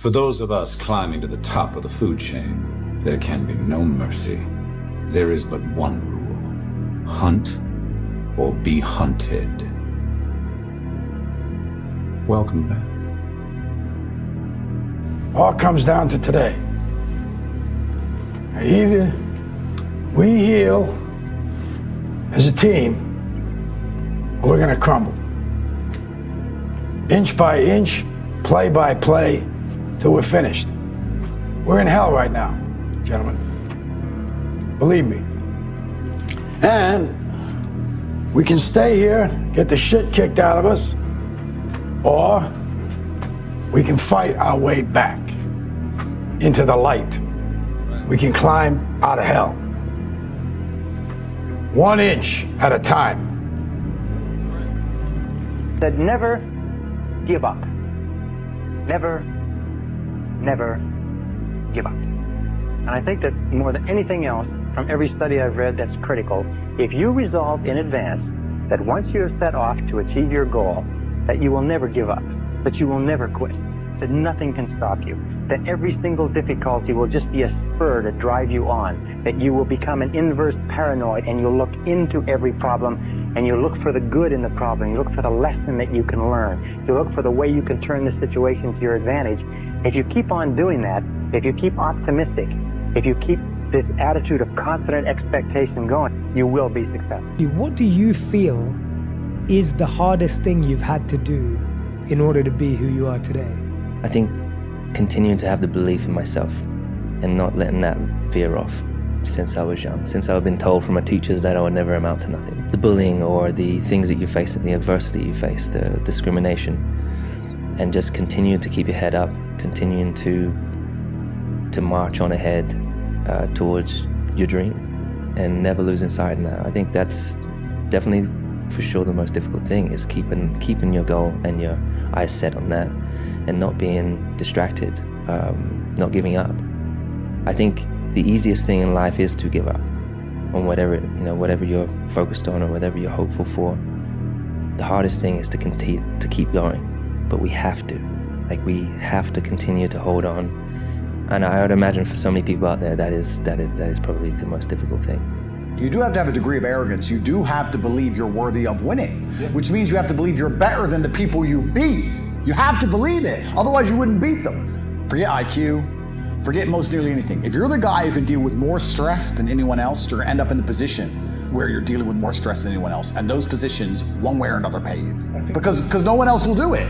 For those of us climbing to the top of the food chain, there can be no mercy. There is but one rule: hunt or be hunted. Welcome back. All comes down to today. Either we heal as a team, or we're gonna crumble. Inch by inch, play by play, till we're finished. We're in hell right now, gentlemen. Believe me. And we can stay here, get the shit kicked out of us, or we can fight our way back into the light. We can climb out of hell. 1 inch at a time. Said never give up. Never, never give up. And I think that more than anything else, from every study I've read that's critical, if you resolve in advance that once you have set off to achieve your goal, that you will never give up, that you will never quit, that nothing can stop you, that every single difficulty will just be a spur to drive you on, that you will become an inverse paranoid and you'll look into every problem and you look for the good in the problem, you look for the lesson that you can learn, you look for the way you can turn the situation to your advantage. If you keep on doing that, if you keep optimistic, if you keep this attitude of confident expectation going, you will be successful. What do you feel is the hardest thing you've had to do in order to be who you are today? I think continuing to have the belief in myself and not letting that veer off since I was young, since I've been told from my teachers that I would never amount to nothing. The bullying or the things that you face, the adversity you face, the discrimination, and just continue to keep your head up, continuing to march on ahead towards your dream and never losing sight of that. I think that's definitely for sure the most difficult thing, is keeping your goal and your eyes set on that and not being distracted, not giving up. I think the easiest thing in life is to give up on whatever you're focused on or whatever you're hopeful for. The hardest thing is to continue to keep going, but we have to. We have to continue to hold on. And I would imagine for so many people out there, that is probably the most difficult thing. You do have to have a degree of arrogance. You do have to believe you're worthy of winning, which means you have to believe you're better than the people you beat. You have to believe it, otherwise you wouldn't beat them. Forget IQ, forget most nearly anything. If you're the guy who can deal with more stress than anyone else, you're gonna end up in the position where you're dealing with more stress than anyone else. And those positions, one way or another, pay you. Because no one else will do it.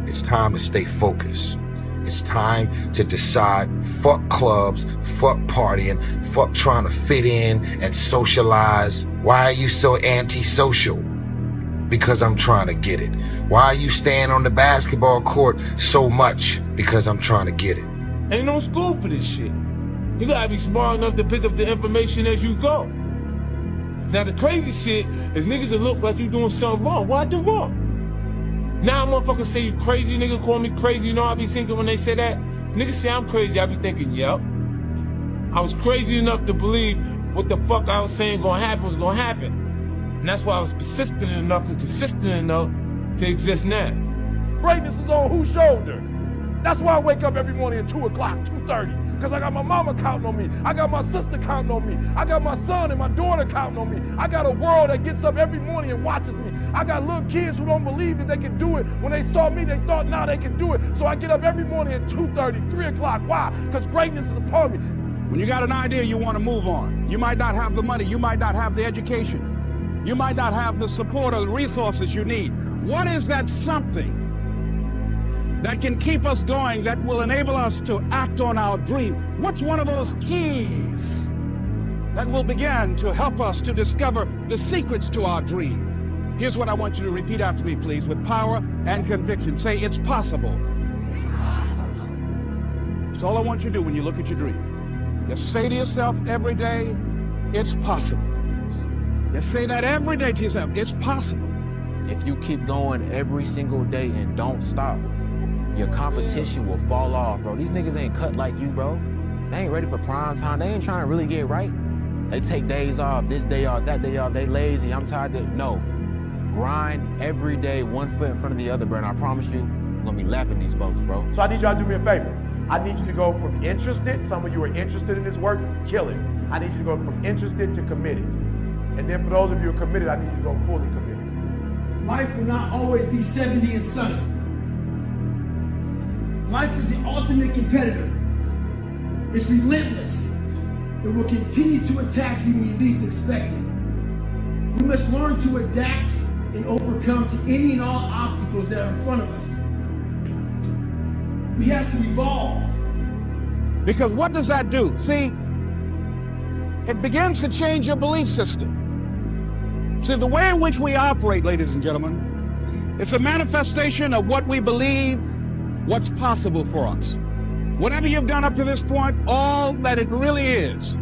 It's time to stay focused. It's time to decide, fuck clubs, fuck partying, fuck trying to fit in and socialize. Why are you so antisocial? Because I'm trying to get it. Why are you staying on the basketball court so much? Because I'm trying to get it. Ain't no school for this shit. You gotta be smart enough to pick up the information as you go. Now the crazy shit is niggas that look like you doing something wrong. Why do wrong? Now motherfuckers say you crazy, nigga call me crazy. You know I be thinking when they say that? Niggas say I'm crazy, I be thinking, yep. I was crazy enough to believe what the fuck I was saying gonna happen was gonna happen. And that's why I was persistent enough and consistent enough to exist now. Greatness is on whose shoulder? That's why I wake up every morning at 2 o'clock, 2:30. Because I got my mama counting on me. I got my sister counting on me. I got my son and my daughter counting on me. I got a world that gets up every morning and watches me. I got little kids who don't believe that they can do it. When they saw me, they thought, now they can do it. So I get up every morning at 2:30, 3 o'clock. Why? Because greatness is upon me. When you got an idea, you want to move on. You might not have the money. You might not have the education. You might not have the support or the resources you need. What is that something that can keep us going, that will enable us to act on our dream? What's one of those keys that will begin to help us to discover the secrets to our dream? Here's what I want you to repeat after me, please, with power and conviction. Say, it's possible. That's all I want you to do when you look at your dream. Just say to yourself every day, it's possible. Just say that every day to yourself, it's possible. If you keep going every single day and don't stop, your competition will fall off, bro. These niggas ain't cut like you, bro. They ain't ready for prime time. They ain't trying to really get right. They take days off, this day off, that day off. They lazy, I'm tired. No. Grind every day, one foot in front of the other, bro. And I promise you, you're gonna be lapping these folks, bro. So I need y'all to do me a favor. I need you to go from interested, some of you are interested in this work, kill it. I need you to go from interested to committed. And then for those of you who are committed, I need you to go fully committed. Life will not always be 70 and sunny. Life is the ultimate competitor. It's relentless. It will continue to attack you when you least expect it. We must learn to adapt and overcome to any and all obstacles that are in front of us. We have to evolve. Because what does that do? See, it begins to change your belief system. See, the way in which we operate, ladies and gentlemen, it's a manifestation of what we believe, what's possible for us. Whatever you've done up to this point, all that it really is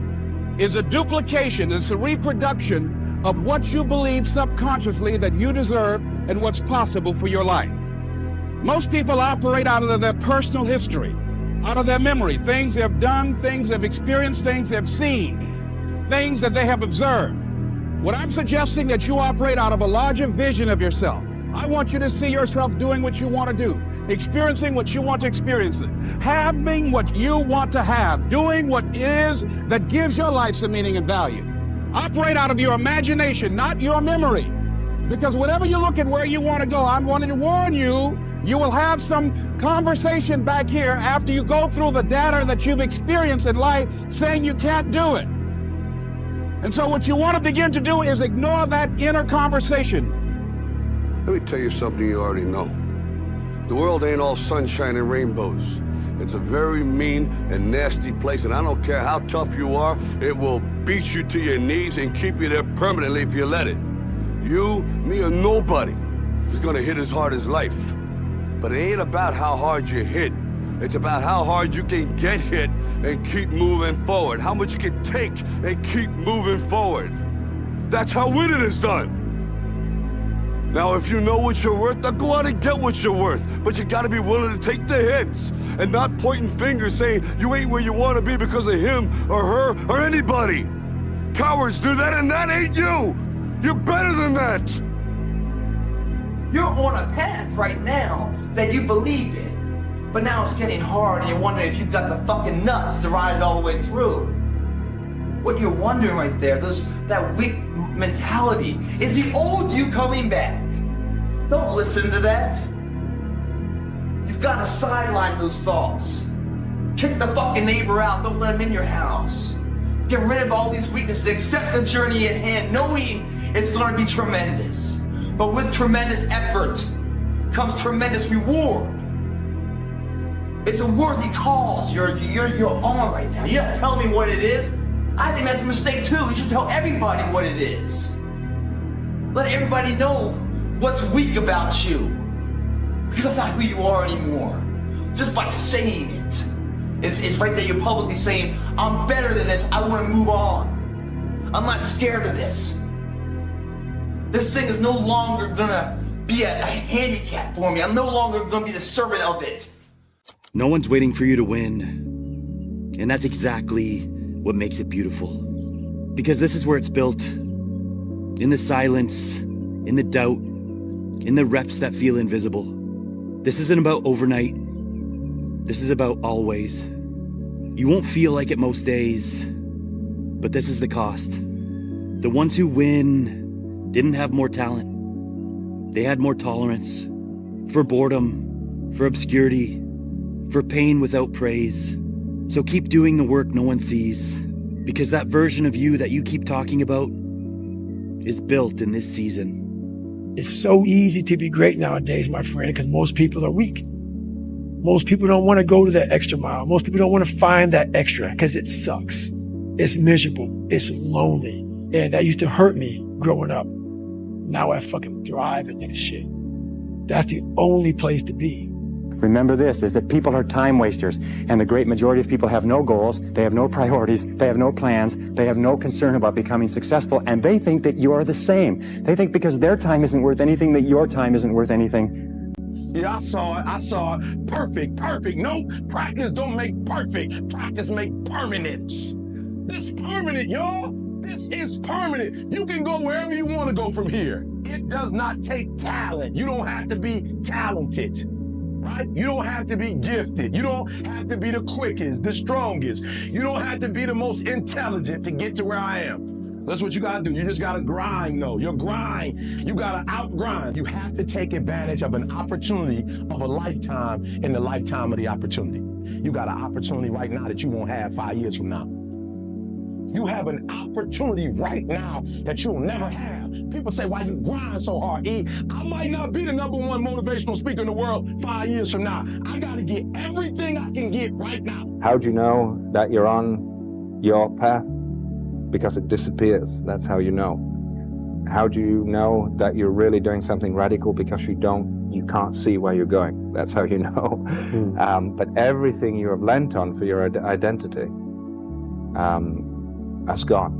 a duplication, it's a reproduction of what you believe subconsciously that you deserve and what's possible for your life. Most people operate out of their personal history, out of their memory, things they've done, things they've experienced, things they've seen, things that they have observed. What I'm suggesting that you operate out of a larger vision of yourself. I want you to see yourself doing what you want to do, experiencing what you want to experience, having what you want to have, doing what it is that gives your life some meaning and value. Operate out of your imagination, not your memory. Because whenever you look at where you want to go, I'm wanting to warn you, you will have some conversation back here after you go through the data that you've experienced in life saying you can't do it. And so what you want to begin to do is ignore that inner conversation. Let me tell you something you already know. The world ain't all sunshine and rainbows. It's a very mean and nasty place, and I don't care how tough you are, it will beat you to your knees and keep you there permanently if you let it. You, me, or nobody is gonna hit as hard as life. But it ain't about how hard you hit. It's about how hard you can get hit and keep moving forward. How much you can take and keep moving forward. That's how winning is done. Now, if you know what you're worth, now go out and get what you're worth. But you gotta be willing to take the hits and not pointing fingers saying you ain't where you wanna be because of him or her or anybody. Cowards do that, and that ain't you. You're better than that. You're on a path right now that you believe in. But now it's getting hard and you're wondering if you've got the fucking nuts to ride it all the way through. What you're wondering right there, that weak mentality, is the old you coming back. Don't listen to that. You've got to sideline those thoughts. Kick the fucking neighbor out, don't let him in your house. Get rid of all these weaknesses, accept the journey at hand, knowing it's going to be tremendous. But with tremendous effort comes tremendous reward. It's a worthy cause you're on right now. You don't tell me what it is. I think that's a mistake too. You should tell everybody what it is. Let everybody know what's weak about you. Because that's not who you are anymore. Just by saying it. It's right there, you're publicly saying, I'm better than this, I want to move on. I'm not scared of this. This thing is no longer gonna be a handicap for me. I'm no longer gonna be the servant of it. No one's waiting for you to win. And that's exactly what makes it beautiful. Because this is where it's built. In the silence, in the doubt, in the reps that feel invisible. This isn't about overnight. This is about always. You won't feel like it most days, but this is the cost. The ones who win didn't have more talent. They had more tolerance for boredom, for obscurity, for pain without praise. So keep doing the work no one sees, because that version of you that you keep talking about is built in this season. It's so easy to be great nowadays, my friend, because most people are weak. Most people don't want to go to that extra mile. Most people don't want to find that extra because it sucks. It's miserable. It's lonely. And that used to hurt me growing up. Now I fucking thrive in that shit. That's the only place to be. Remember this, is that people are time wasters, and the great majority of people have no goals, they have no priorities, they have no plans, they have no concern about becoming successful, and they think that you're the same. They think because their time isn't worth anything, that your time isn't worth anything. Yeah, I saw it. Perfect. No, practice don't make perfect. Practice make permanence. This permanent, y'all. This is permanent. You can go wherever you want to go from here. It does not take talent. You don't have to be talented. right? You don't have to be gifted. You don't have to be the quickest, the strongest. You don't have to be the most intelligent to get to where I am. That's what you gotta do. You just gotta grind, though. Your grind, you gotta outgrind. You have to take advantage of an opportunity of a lifetime in the lifetime of the opportunity. You got an opportunity right now that you won't have 5 years from now. You have an opportunity right now that you'll never have. People say, why you grind so hard, E? I might not be the #1 motivational speaker in the world 5 years from now. I gotta get everything I can get right now. How do you know that you're on your path? Because it disappears. That's how you know. How do you know that you're really doing something radical? Because you can't see where you're going. That's how you know. But everything you have lent on for your identity has gone.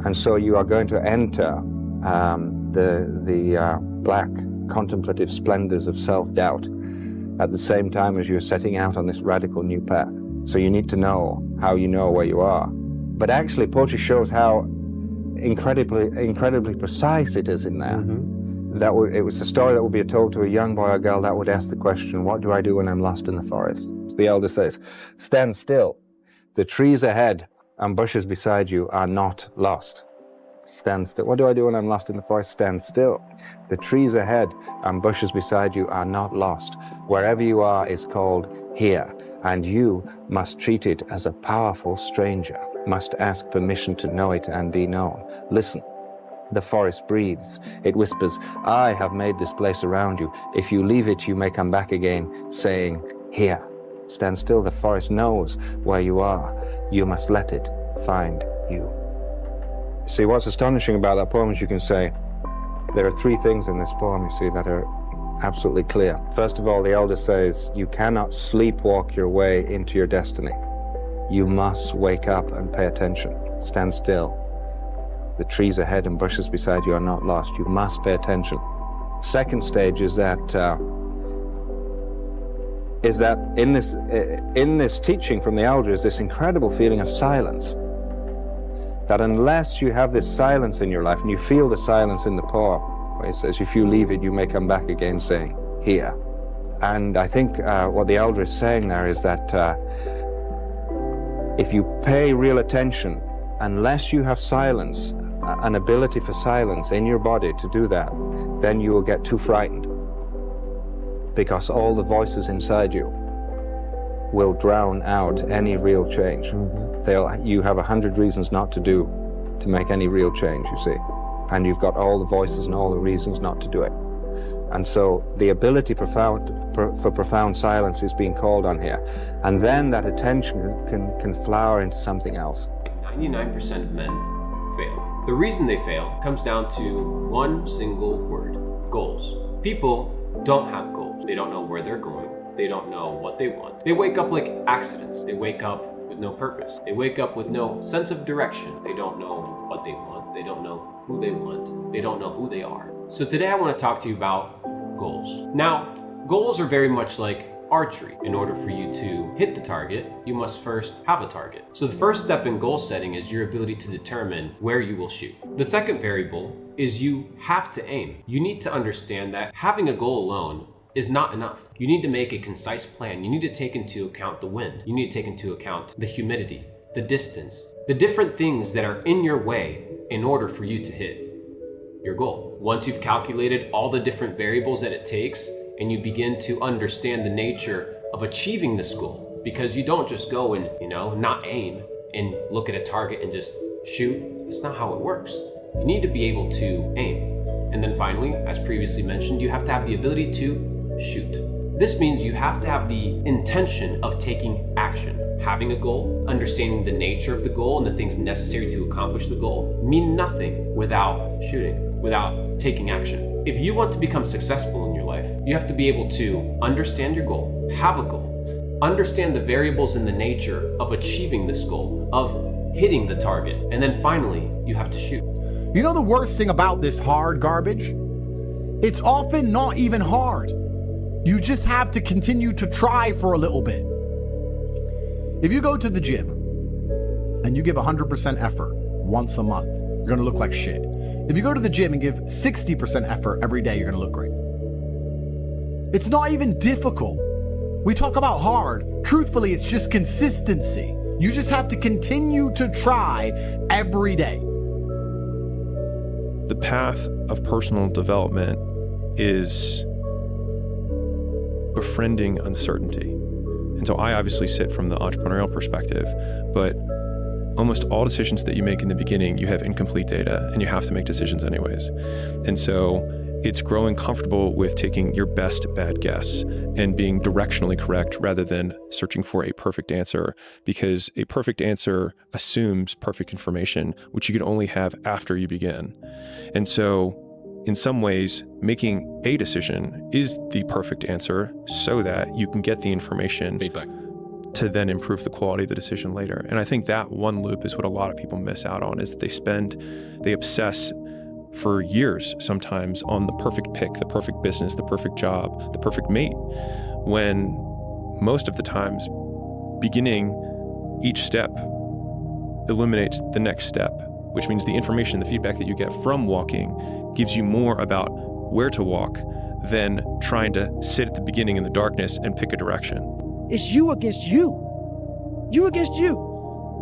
And so you are going to enter the black contemplative splendors of self-doubt at the same time as you're setting out on this radical new path. So you need to know how you know where you are. But actually, poetry shows how incredibly precise it is in there. It was a story that would be told to a young boy or girl that would ask the question, what do I do when I'm lost in the forest? The elder says, stand still. The trees ahead and bushes beside you are not lost. Stand still. What do I do when I'm lost in the forest? Stand still. The trees ahead and bushes beside you are not lost. Wherever you are is called here, and you must treat it as a powerful stranger, must ask permission to know it and be known. Listen. The forest breathes. It whispers, I have made this place around you. If you leave it, you may come back again, saying, here. Stand still. The forest knows where you are. You must let it find you. See, what's astonishing about that poem is you can say, there are 3 things in this poem, you see, that are absolutely clear. First of all, the elder says, you cannot sleepwalk your way into your destiny. You must wake up and pay attention. Stand still. The trees ahead and bushes beside you are not lost. You must pay attention. Second stage is that in this teaching from the elder is this incredible feeling of silence. That unless you have this silence in your life, and you feel the silence in the poem, where he says, if you leave it, you may come back again, saying, here. And I think what the elder is saying there is that if you pay real attention, unless you have silence, an ability for silence in your body to do that, then you will get too frightened. Because all the voices inside you will drown out any real change. You have 100 reasons not to make any real change, you see. And you've got all the voices and all the reasons not to do it. And so the ability for profound silence is being called on here. And then that attention can flower into something else. 99% of men fail. The reason they fail comes down to one single word: goals. People don't have goals. They don't know where they're going. They don't know what they want. They wake up like accidents. They wake up with no purpose. They wake up with no sense of direction. They don't know what they want. They don't know who they want. They don't know who they are. So today I want to talk to you about goals. Now, goals are very much like archery. In order for you to hit the target, you must first have a target. So the first step in goal setting is your ability to determine where you will shoot. The second variable is you have to aim. You need to understand that having a goal alone is not enough. You need to make a concise plan. You need to take into account the wind. You need to take into account the humidity, the distance, the different things that are in your way in order for you to hit your goal. Once you've calculated all the different variables that it takes, and you begin to understand the nature of achieving this goal, because you don't just go and, not aim and look at a target and just shoot. That's not how it works. You need to be able to aim. And then finally, as previously mentioned, you have to have the ability to shoot. This means you have to have the intention of taking action. Having a goal, understanding the nature of the goal and the things necessary to accomplish the goal mean nothing without shooting, without taking action. If you want to become successful in your life, you have to be able to understand your goal, have a goal, understand the variables in the nature of achieving this goal, of hitting the target, and then finally, you have to shoot. You know the worst thing about this hard garbage? It's often not even hard. You just have to continue to try for a little bit. If you go to the gym and you give 100% effort once a month, you're gonna look like shit. If you go to the gym and give 60% effort every day, you're gonna look great. It's not even difficult. We talk about hard. Truthfully, it's just consistency. You just have to continue to try every day. The path of personal development is befriending uncertainty. And so I obviously sit from the entrepreneurial perspective, but almost all decisions that you make in the beginning, you have incomplete data and you have to make decisions anyways. And so it's growing comfortable with taking your best bad guess and being directionally correct rather than searching for a perfect answer, because a perfect answer assumes perfect information, which you can only have after you begin. And so in some ways, making a decision is the perfect answer so that you can get the information feedback to then improve the quality of the decision later. And I think that one loop is what a lot of people miss out on, is that they obsess for years sometimes on the perfect pick, the perfect business, the perfect job, the perfect mate, when most of the times beginning each step illuminates the next step, which means the information, the feedback that you get from walking gives you more about where to walk than trying to sit at the beginning in the darkness and pick a direction. It's you against you. You against you.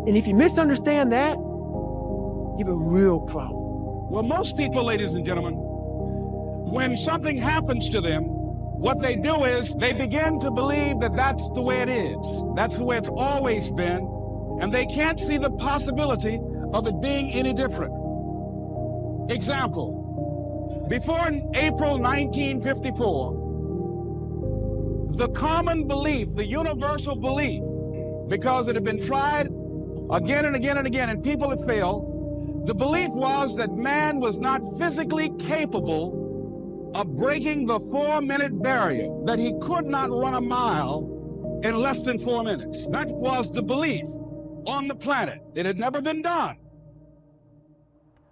And if you misunderstand that, you have a real problem. Well, most people, ladies and gentlemen, when something happens to them, what they do is they begin to believe that that's the way it is. That's the way it's always been. And they can't see the possibility of it being any different. Example, before April 1954, the common belief, the universal belief, because it had been tried again and again and again, and people had failed, the belief was that man was not physically capable of breaking the 4-minute barrier, that he could not run a mile in less than 4 minutes. That was the belief on the planet. It had never been done.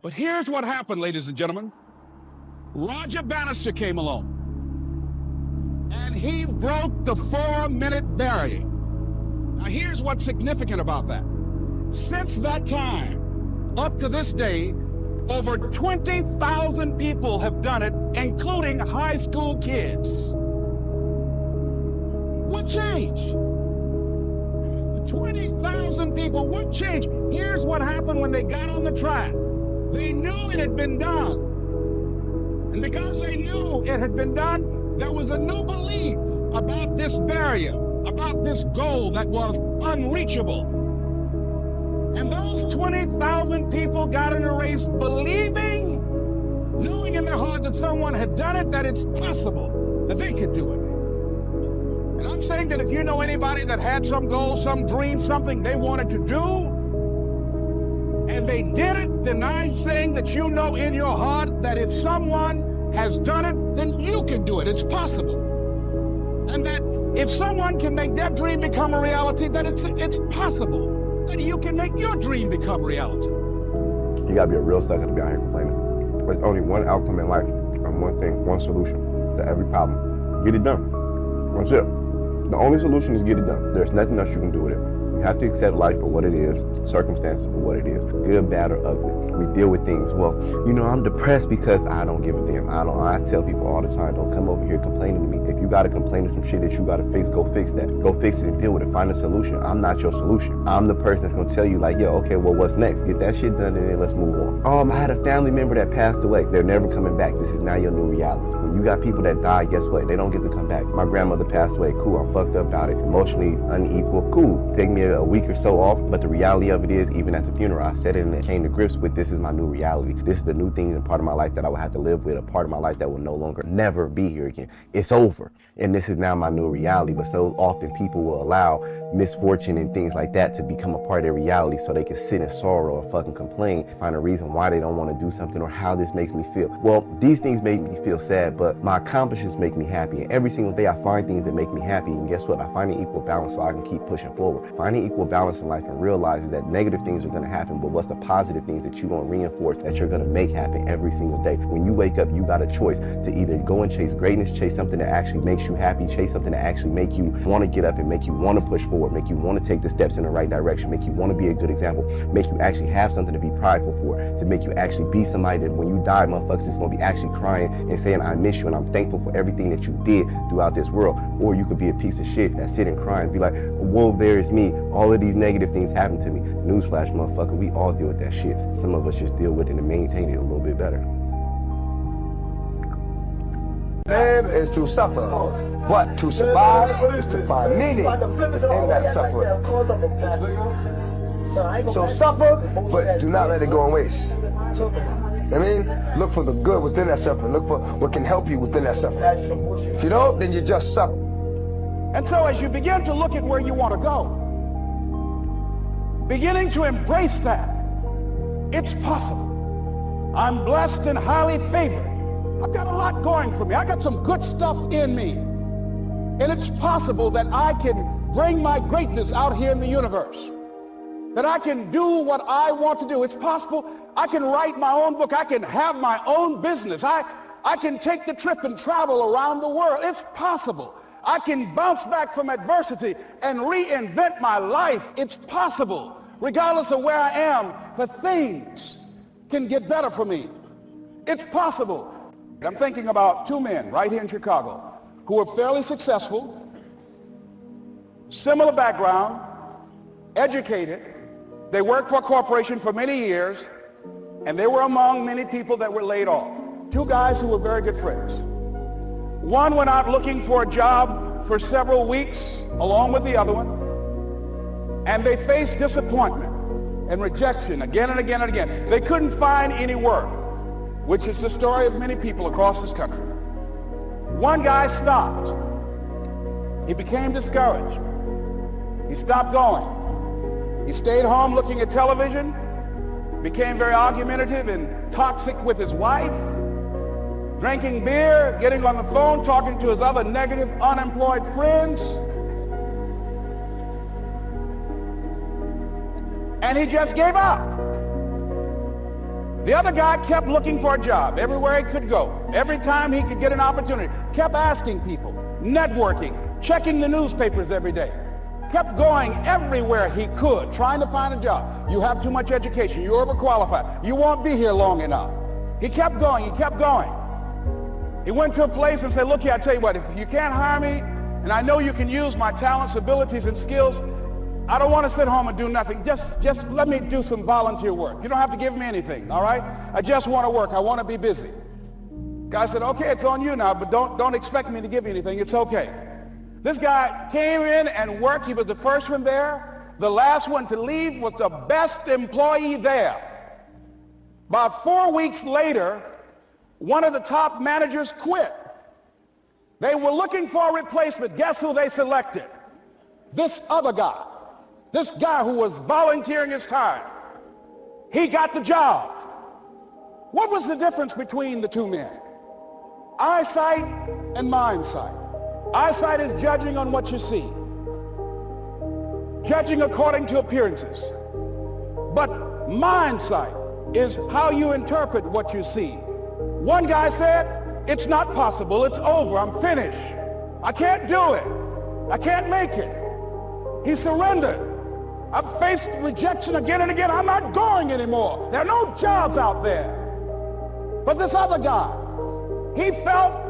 But here's what happened, ladies and gentlemen. Roger Bannister came along, and he broke the 4-minute barrier. Now, here's what's significant about that. Since that time, up to this day, over 20,000 people have done it, including high school kids. What changed? 20,000 people, what changed? Here's what happened when they got on the track. They knew it had been done. And because they knew it had been done, there was a new belief about this barrier, about this goal that was unreachable. And those 20,000 people got in a race believing, knowing in their heart that someone had done it, that it's possible, that they could do it. And I'm saying that if you know anybody that had some goal, some dream, something they wanted to do, and they did it, then I'm saying that you know in your heart that if someone has done it, then you can do it. It's possible. And that if someone can make their dream become a reality, then it's possible that you can make your dream become reality. You gotta be a real sucker to be out here complaining. There's only one outcome in life, and one thing, one solution to every problem. Get it done. That's it. The only solution is get it done. There's nothing else you can do with it. You have to accept life for what it is, circumstances for what it is, good, bad, or ugly. We deal with things, well, you know, I'm depressed because I don't give a damn. I tell people all the time, don't come over here complaining to me. If you gotta complain to some shit that you gotta fix, go fix that. Go fix it and deal with it. Find a solution. I'm not your solution. I'm the person that's gonna tell you like, yeah, okay, well, what's next? Get that shit done and then let's move on. I had a family member that passed away. They're never coming back. This is now your new reality. When you got people that die, guess what? They don't get to come back. My grandmother passed away. Cool, I'm fucked up about it. Emotionally unequal. Cool. Take me a week or so off, but the reality of it is, even at the funeral, I said it and came to grips with this is my new reality. This is the new thing and part of my life that I will have to live with, a part of my life that will no longer never be here again. It's over. And this is now my new reality. But so often people will allow misfortune and things like that to become a part of their reality so they can sit in sorrow and fucking complain, find a reason why they don't want to do something or how this makes me feel. Well, these things make me feel sad, but my accomplishments make me happy. And every single day I find things that make me happy. And guess what? I find an equal balance so I can keep pushing forward. Finding equal balance in life and realize that negative things are going to happen, but what's the positive things that you're going to reinforce that you're going to make happen every single day? When you wake up, you got a choice to either go and chase greatness, chase something that actually makes you happy, chase something that actually make you want to get up and make you want to push forward, make you want to take the steps in the right direction, make you want to be a good example, make you actually have something to be prideful for, to make you actually be somebody that when you die, motherfuckers is going to be actually crying and saying, I miss miss you and I'm thankful for everything that you did throughout this world. Or you could be a piece of shit that sit and cry and be like, whoa, there is me. All of these negative things happen to me. Newsflash, motherfucker, we all deal with that shit. Some of us just deal with it and maintain it a little bit better. Live is to suffer, but to survive is to find meaning in that suffering. So suffer, but do not let it go on waste. I mean, look for the good within that suffering. Look for what can help you within that suffering. If you don't, then you just suffer. And so as you begin to look at where you want to go, beginning to embrace that, it's possible. I'm blessed and highly favored. I've got a lot going for me. I got some good stuff in me. And it's possible that I can bring my greatness out here in the universe. That I can do what I want to do. It's possible I can write my own book. I can have my own business. I can take the trip and travel around the world. It's possible. I can bounce back from adversity and reinvent my life. It's possible. Regardless of where I am, the things can get better for me. It's possible. I'm thinking about two men right here in Chicago who are fairly successful, similar background, educated. They worked for a corporation for many years, and they were among many people that were laid off. Two guys who were very good friends. One went out looking for a job for several weeks along with the other one, and they faced disappointment and rejection again and again and again. They couldn't find any work, which is the story of many people across this country. One guy stopped. He became discouraged. He stopped going. He stayed home looking at television, became very argumentative and toxic with his wife, drinking beer, getting on the phone, talking to his other negative, unemployed friends. And he just gave up. The other guy kept looking for a job everywhere he could go. Every time he could get an opportunity, kept asking people, networking, checking the newspapers every day. Kept going everywhere he could, trying to find a job. You have too much education. You're overqualified. You won't be here long enough. He kept going. He kept going. He went to a place and said, look here, I tell you what, if you can't hire me, and I know you can use my talents, abilities, and skills, I don't want to sit home and do nothing. Just let me do some volunteer work. You don't have to give me anything, all right? I just want to work. I want to be busy. Guy said, okay, it's on you now, but don't expect me to give you anything. It's okay. This guy came in and worked. He was the first one there. The last one to leave was the best employee there. About 4 weeks later, one of the top managers quit. They were looking for a replacement. Guess who they selected? This other guy. This guy who was volunteering his time. He got the job. What was the difference between the two men? Eyesight and mindsight. Eyesight is judging on what you see, judging according to appearances. But mindsight is how you interpret what you see. One guy said, it's not possible, it's over, I'm finished. I can't do it. I can't make it. He surrendered. I've faced rejection again and again. I'm not going anymore. There are no jobs out there. But this other guy, he felt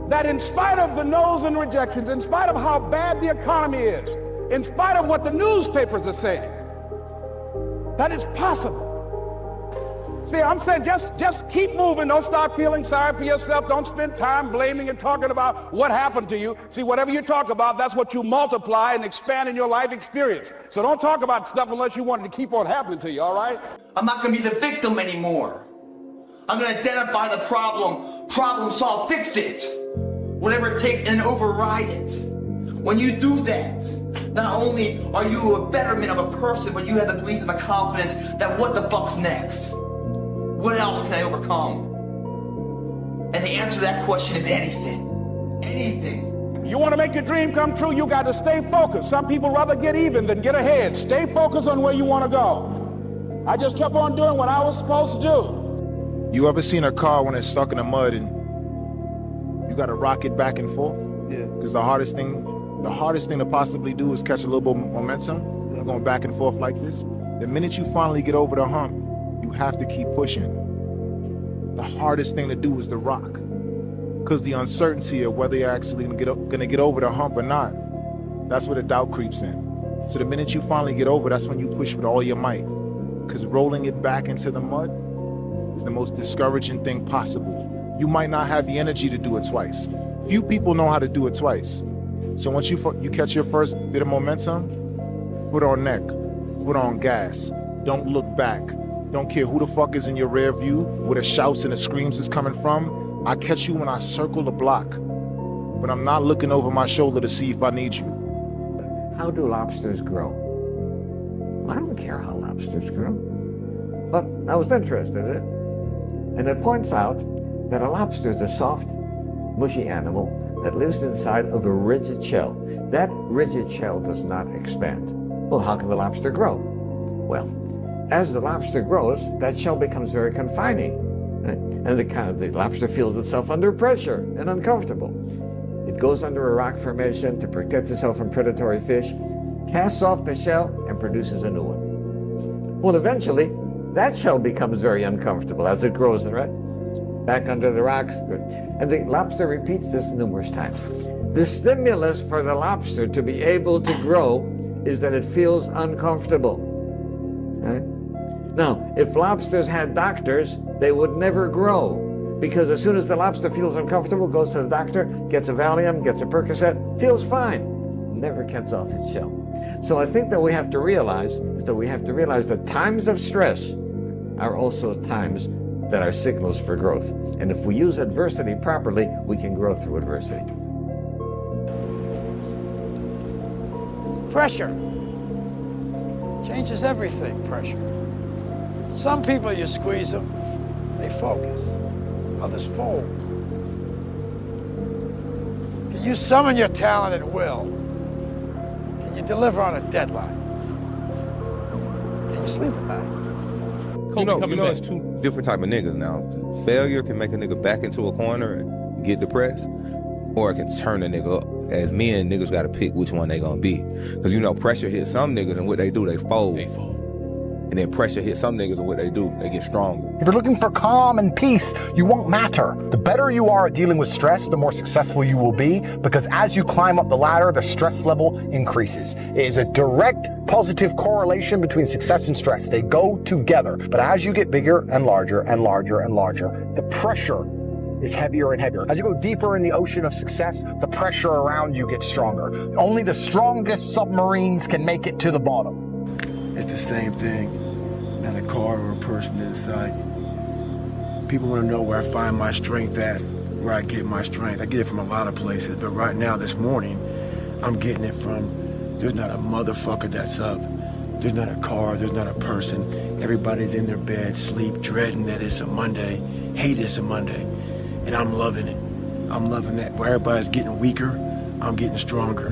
that in spite of the no's and rejections, in spite of how bad the economy is, in spite of what the newspapers are saying, that it's possible. See, I'm saying just keep moving. Don't start feeling sorry for yourself. Don't spend time blaming and talking about what happened to you. See, whatever you talk about, that's what you multiply and expand in your life experience. So don't talk about stuff unless you want it to keep on happening to you, all right? I'm not going to be the victim anymore. I'm going to identify the problem solve, fix it. Whatever it takes, and override it. When you do that, not only are you a betterment of a person, but you have the belief and the confidence that what the fuck's next? What else can I overcome? And the answer to that question is anything. Anything. You want to make your dream come true, you got to stay focused. Some people rather get even than get ahead. Stay focused on where you want to go. I just kept on doing what I was supposed to do. You ever seen a car when it's stuck in the mud and you got to rock it back and forth? Yeah. Because the hardest thing to possibly do is catch a little bit of momentum, going back and forth like this. The minute you finally get over the hump, you have to keep pushing. The hardest thing to do is the rock. because the uncertainty of whether you're actually gonna get over the hump or not, that's where the doubt creeps in. So the minute you finally get over, that's when you push with all your might. Because rolling it back into the mud is the most discouraging thing possible. You might not have the energy to do it twice. Few people know how to do it twice. So once you catch your first bit of momentum, foot on neck, foot on gas. Don't look back. Don't care who the fuck is in your rear view, where the shouts and the screams is coming from. I catch you when I circle the block. But I'm not looking over my shoulder to see if I need you. How do lobsters grow? I don't care how lobsters grow. But I was interested in it. And it points out that a lobster is a soft, mushy animal that lives inside of a rigid shell. That rigid shell does not expand. Well, how can the lobster grow? Well, as the lobster grows, that shell becomes very confining. And the lobster feels itself under pressure and uncomfortable. It goes under a rock formation to protect itself from predatory fish, casts off the shell, and produces a new one. Well, eventually, that shell becomes very uncomfortable as it grows, right? Back under the rocks. And the lobster repeats this numerous times. The stimulus for the lobster to be able to grow is that it feels uncomfortable. Right? Now, if lobsters had doctors, they would never grow. Because as soon as the lobster feels uncomfortable, goes to the doctor, gets a Valium, gets a Percocet, feels fine, never gets off its shell. So I think that we have to realize that times of stress are also times that are signals for growth. And if we use adversity properly, we can grow through adversity. Pressure changes everything, pressure. Some people, you squeeze them, they focus. Others fold. Can you summon your talent at will? Can you deliver on a deadline? Can you sleep at night? You know, it's two different type of niggas now. Failure can make a nigga back into a corner and get depressed, or it can turn a nigga up. As men, niggas gotta pick which one they gonna be. Cause you know, pressure hits some niggas and what they do, they fold. And then pressure hits some niggas and what they do, they get stronger. If you're looking for calm and peace, you won't matter. The better you are at dealing with stress, the more successful you will be, because as you climb up the ladder, the stress level increases. It is a direct positive correlation between success and stress. They go together. But as you get bigger and larger and larger and larger, the pressure is heavier and heavier. As you go deeper in the ocean of success, the pressure around you gets stronger. Only the strongest submarines can make it to the bottom. It's the same thing, not a car or a person inside. People want to know where I find my strength at, where I get my strength. I get it from a lot of places, but right now, this morning, I'm getting it from, there's not a motherfucker that's up. There's not a car, there's not a person. Everybody's in their bed, sleep, dreading that it's a Monday, hate it's a Monday, and I'm loving it. I'm loving that. Where everybody's getting weaker, I'm getting stronger.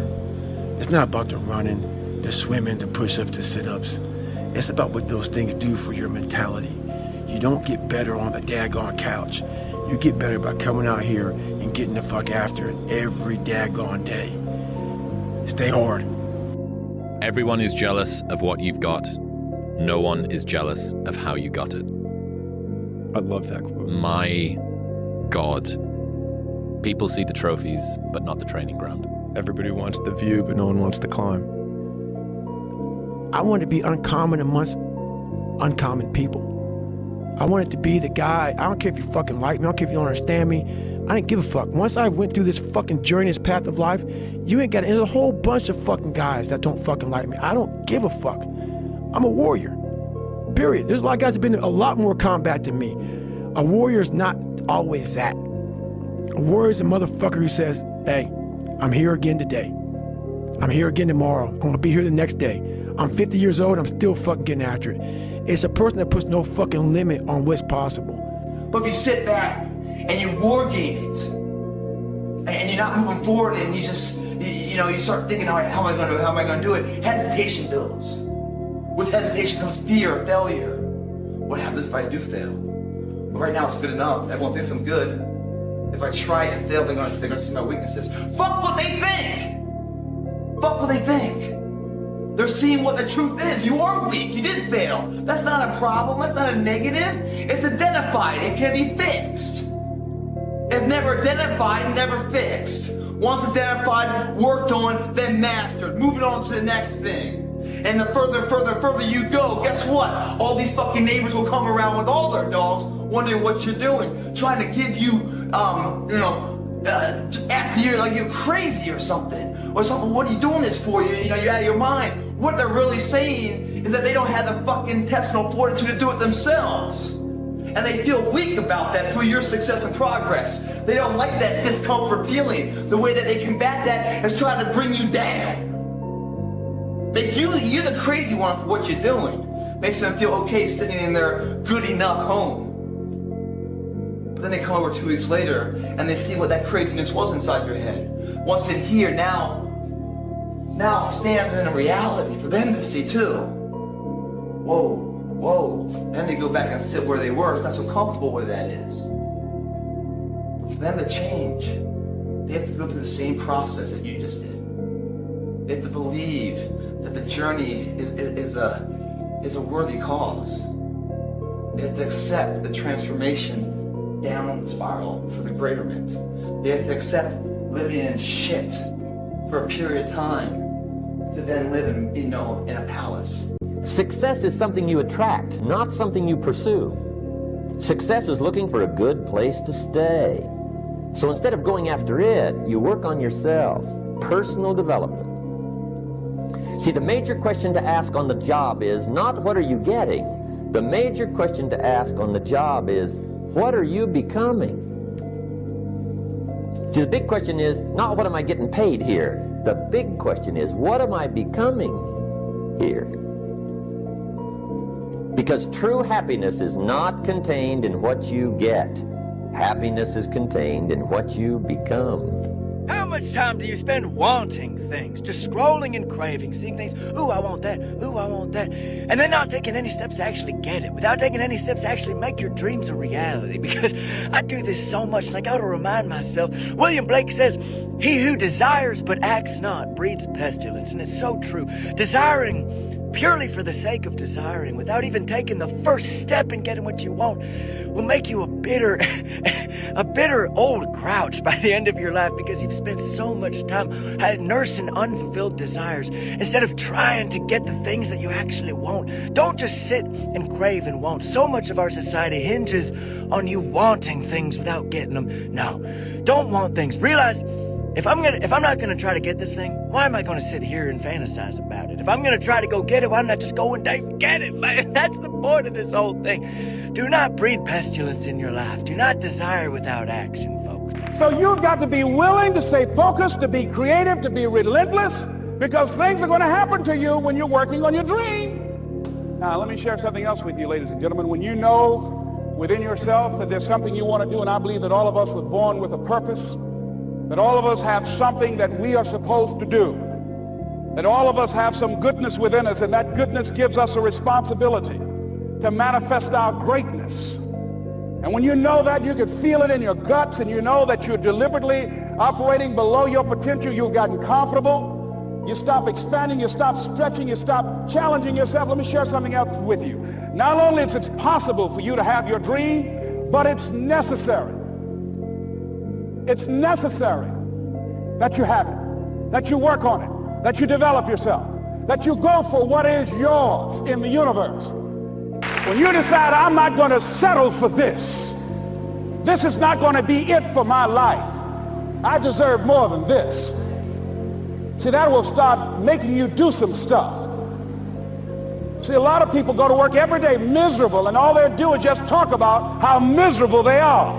It's not about the running, the swimming, the push-ups, the sit-ups. It's about what those things do for your mentality. You don't get better on the daggone couch. You get better by coming out here and getting the fuck after it every daggone day. Stay hard. Everyone is jealous of what you've got. No one is jealous of how you got it. I love that quote. My God. People see the trophies, but not the training ground. Everybody wants the view, but no one wants the climb. I want to be uncommon amongst uncommon people. I wanted to be the guy, I don't care if you fucking like me, I don't care if you don't understand me, I didn't give a fuck. Once I went through this fucking journey, this path of life, you ain't got it. There's a whole bunch of fucking guys that don't fucking like me. I don't give a fuck. I'm a warrior, period. There's a lot of guys that have been in a lot more combat than me. A warrior's not always that. A warrior's a motherfucker who says, hey, I'm here again today. I'm here again tomorrow. I'm gonna be here the next day. I'm 50 years old, I'm still fucking getting after it. It's a person that puts no fucking limit on what's possible. But if you sit back and you war game it, and you're not moving forward, and you just, you start thinking, all right, how am I gonna do it? Hesitation builds. With hesitation comes fear of failure. What happens if I do fail? Well, right now it's good enough. Everyone thinks I'm good. If I try and fail, they're gonna see my weaknesses. Fuck what they think! Fuck what they think! They're seeing what the truth is. You are weak. You did fail. That's not a problem. That's not a negative. It's identified. It can be fixed. If never identified, never fixed. Once identified, worked on, then mastered. Moving on to the next thing. And the further you go, guess what? All these fucking neighbors will come around with all their dogs, wondering what you're doing, trying to give you, after you're like you're crazy or something. What are you doing this for? You're out of your mind. What they're really saying is that they don't have the fucking intestinal fortitude to do it themselves. And they feel weak about that through your success and progress. They don't like that discomfort feeling. The way that they combat that is trying to bring you down. You're the crazy one for what you're doing. Makes them feel okay sitting in their good enough home. But then they come over 2 weeks later and they see what that craziness was inside your head. What's in here now stands in a reality for them to see too. Whoa. And they go back and sit where they were. It's not so comfortable where that is. But for them to change, they have to go through the same process that you just did. They have to believe that the journey is a worthy cause. They have to accept the transformation down spiral for the greaterment. They have to accept living in shit for a period of time to then live in a palace. Success is something you attract, not something you pursue. Success is looking for a good place to stay. So instead of going after it, you work on yourself. Personal development. See, the major question to ask on the job is not what are you getting? The major question to ask on the job is what are you becoming? See, the big question is not what am I getting paid here? The big question is what am I becoming here? Because true happiness is not contained in what you get. Happiness is contained in what you become. How much time do you spend wanting things, just scrolling and craving, seeing things, ooh, I want that, ooh, I want that, and then not taking any steps to actually get it, without taking any steps to actually make your dreams a reality? Because I do this so much, and I gotta remind myself, William Blake says, he who desires but acts not breeds pestilence, and it's so true. Desiring purely for the sake of desiring, without even taking the first step in getting what you want, will make you a bitter old grouch by the end of your life, because you've spent so much time nursing unfulfilled desires instead of trying to get the things that you actually want. Don't just sit and crave and want. So much of our society hinges on you wanting things without getting them. No, don't want things. Realize if I'm not gonna try to get this thing, why am I gonna sit here and fantasize about it? If I'm gonna try to go get it, why not just go and get it, man? That's the point of this whole thing. Do not breed pestilence in your life. Do not desire without action, folks. So you've got to be willing to stay focused, to be creative, to be relentless, because things are going to happen to you when you're working on your dream. Now, let me share something else with you, ladies and gentlemen. When you know within yourself that there's something you want to do, and I believe that all of us were born with a purpose, that all of us have something that we are supposed to do, that all of us have some goodness within us, and that goodness gives us a responsibility to manifest our greatness. And when you know that, you can feel it in your guts, and you know that you're deliberately operating below your potential, you've gotten comfortable, you stop expanding, you stop stretching, you stop challenging yourself. Let me share something else with you. Not only is it possible for you to have your dream, but it's necessary. It's necessary that you have it, that you work on it, that you develop yourself, that you go for what is yours in the universe. When you decide, I'm not going to settle for this, this is not going to be it for my life, I deserve more than this. See, that will start making you do some stuff. See, a lot of people go to work every day miserable, and all they do is just talk about how miserable they are.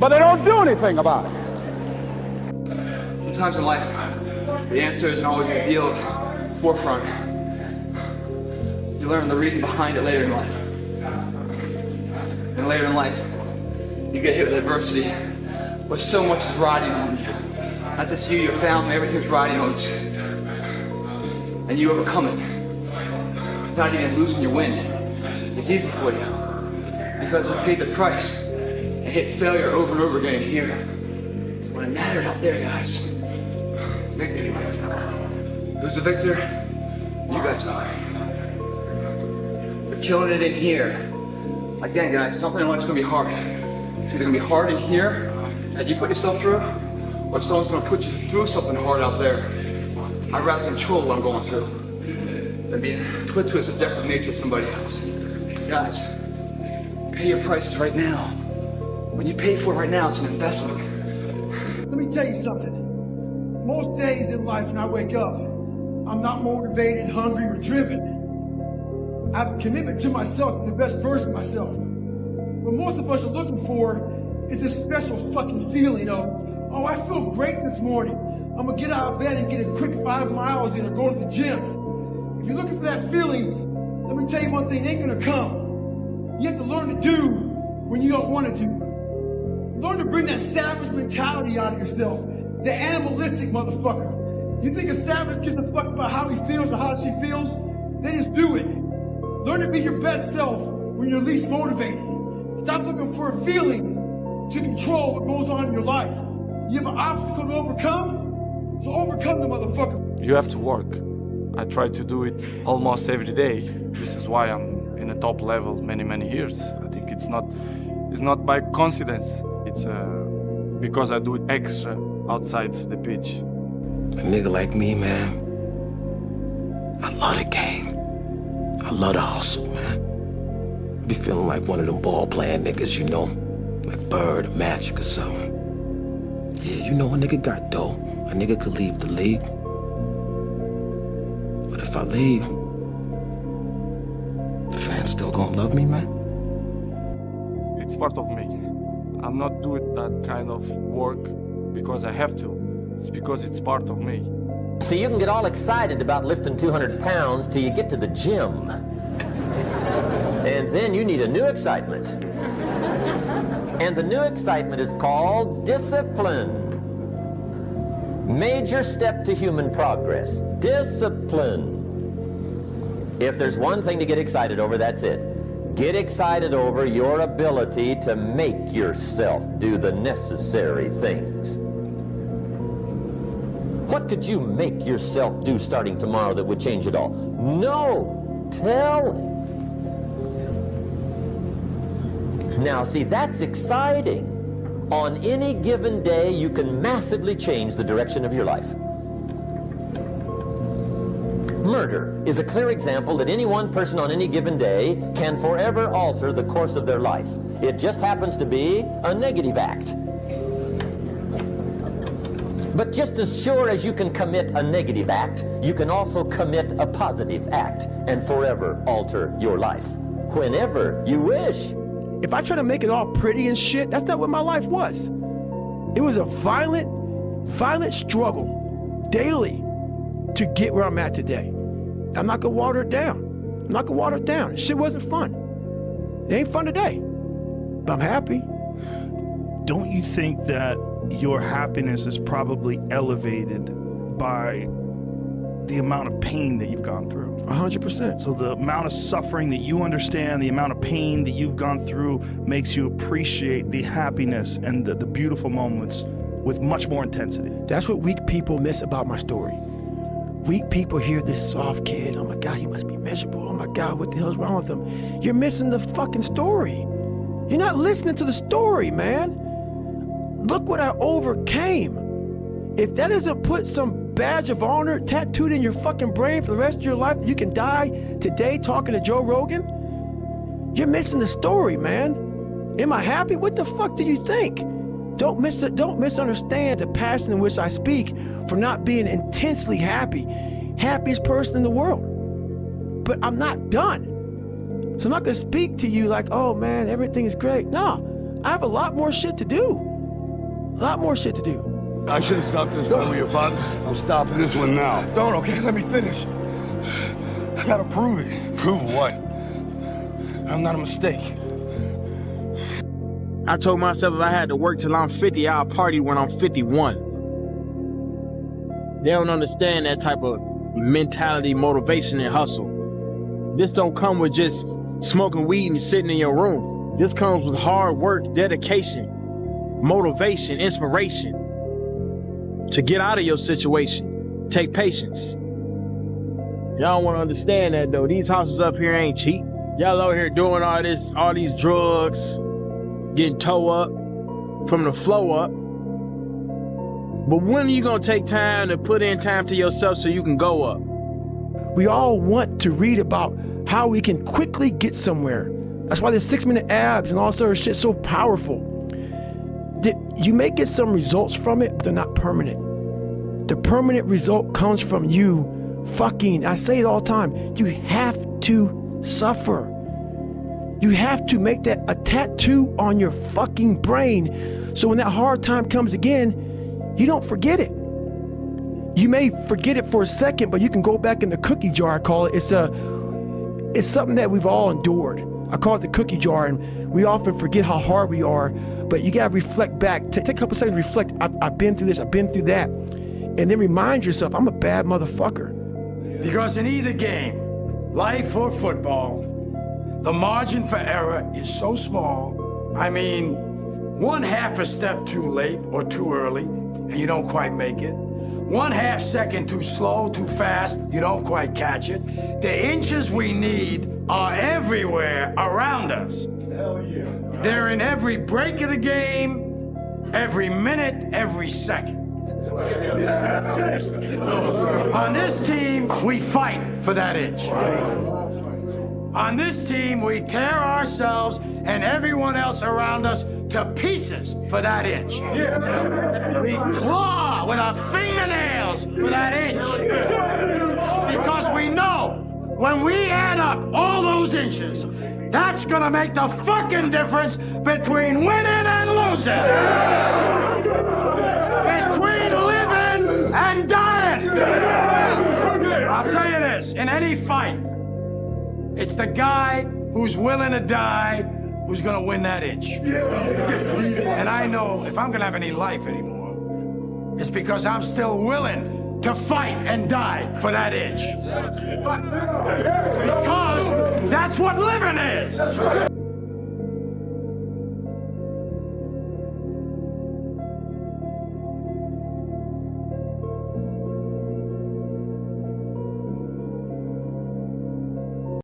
But they don't do anything about it. Sometimes in life, the answer isn't always revealed forefront. You learn the reason behind it later in life. And later in life, you get hit with adversity, where so much is riding on you. Not just you, your family, everything's riding on you. And you overcome it without even losing your wind. It's easy for you because you paid the price and hit failure over and over again here. So when it mattered out there, guys, victory, who's the victor? You guys are. For killing it in here. Again, guys, something in life's gonna be hard. It's either gonna be hard in here, that you put yourself through, or someone's gonna put you through something hard out there. I'd rather control what I'm going through than being put to a subjective nature of somebody else. Guys, pay your prices right now. When you pay for it right now, it's an investment. Let me tell you something. Most days in life when I wake up, I'm not motivated, hungry, or driven. I have a commitment to myself, the best version of myself. What most of us are looking for is this special fucking feeling of, oh, I feel great this morning. I'm gonna get out of bed and get a quick 5 miles in or go to the gym. If you're looking for that feeling, let me tell you one thing, it ain't gonna come. You have to learn to do when you don't want to do. Learn to bring that savage mentality out of yourself. The animalistic motherfucker. You think a savage gives a fuck about how he feels or how she feels? They just do it. Learn to be your best self when you're least motivated. Stop looking for a feeling to control what goes on in your life. You have an obstacle to overcome? So overcome the motherfucker. You have to work. I try to do it almost every day. This is why I'm in the top level many years. I think it's not by coincidence. It's because I do it extra outside the pitch. A nigga like me, man, I love the game. I love the hustle, man. I be feeling like one of them ball-playing niggas, you know? Like Bird or Magic or something. Yeah, you know a nigga got dough. A nigga could leave the league. But if I leave, the fans still gonna love me, man? It's part of me. I'm not doing that kind of work because I have to. It's because it's part of me. So you can get all excited about lifting 200 pounds till you get to the gym. And then you need a new excitement. And the new excitement is called discipline. Major step to human progress. Discipline. If there's one thing to get excited over, that's it. Get excited over your ability to make yourself do the necessary things. What could you make yourself do starting tomorrow that would change it all? No! Tell him. Now, see, that's exciting. On any given day, you can massively change the direction of your life. Murder is a clear example that any one person on any given day can forever alter the course of their life. It just happens to be a negative act. But just as sure as you can commit a negative act, you can also commit a positive act and forever alter your life, whenever you wish. If I try to make it all pretty and shit, that's not what my life was. It was a violent struggle daily to get where I'm at today. I'm not gonna water it down. I'm not gonna water it down. Shit wasn't fun. It ain't fun today, but I'm happy. Don't you think that your happiness is probably elevated by the amount of pain that you've gone through? 100%. So the amount of suffering that you understand, the amount of pain that you've gone through makes you appreciate the happiness and the beautiful moments with much more intensity. That's what weak people miss about my story. Weak people hear this soft kid, oh my God, he must be miserable. Oh my God, what the hell's wrong with him? You're missing the fucking story. You're not listening to the story, man. Look what I overcame. If that doesn't put some badge of honor tattooed in your fucking brain for the rest of your life, that you can die today talking to Joe Rogan, you're missing the story, man. Am I happy? What the fuck do you think? Don't misunderstand the passion in which I speak for not being intensely happy. Happiest person in the world. But I'm not done. So I'm not gonna speak to you like, oh man, everything is great. No, I have a lot more shit to do. A lot more shit to do. I should have stopped this one with your father. I'm stopping this one now. Don't, okay? Let me finish. I gotta prove it. Prove what? I'm not a mistake. I told myself if I had to work till I'm 50, I'll party when I'm 51. They don't understand that type of mentality, motivation, and hustle. This don't come with just smoking weed and sitting in your room. This comes with hard work, dedication, motivation, inspiration. To get out of your situation, take patience. Y'all don't want to understand that though. These houses up here ain't cheap. Y'all over here doing all these drugs, getting toe up from the flow up. But when are you gonna take time to put in time to yourself so you can go up? We all want to read about how we can quickly get somewhere. That's why the 6-minute abs and all this other shit so powerful. You may get some results from it, but they're not permanent. The permanent result comes from you fucking, I say it all the time, you have to suffer. You have to make that a tattoo on your fucking brain so when that hard time comes again, you don't forget it. You may forget it for a second, but you can go back in the cookie jar, I call it. It's something that we've all endured. I call it the cookie jar, and we often forget how hard we are, but you gotta reflect back. Take a couple seconds to reflect. I've been through this, I've been through that. And then remind yourself, I'm a bad motherfucker. Because in either game, life or football, the margin for error is so small. I mean, 1/2 a step too late or too early, and you don't quite make it. 1/2 second too slow, too fast, you don't quite catch it. The inches we need are everywhere around us. Hell yeah. They're in every break of the game, every minute, every second. On this team, we fight for that inch. On this team, we tear ourselves and everyone else around us to pieces for that inch. We claw with our fingernails for that inch. Because we know when we add up all those inches, that's gonna make the fucking difference between winning and losing. Between living and dying. I'll tell you this, in any fight, it's the guy who's willing to die who's gonna win that inch. And I know if I'm gonna have any life anymore, it's because I'm still willing to fight and die for that inch. Because that's what living is.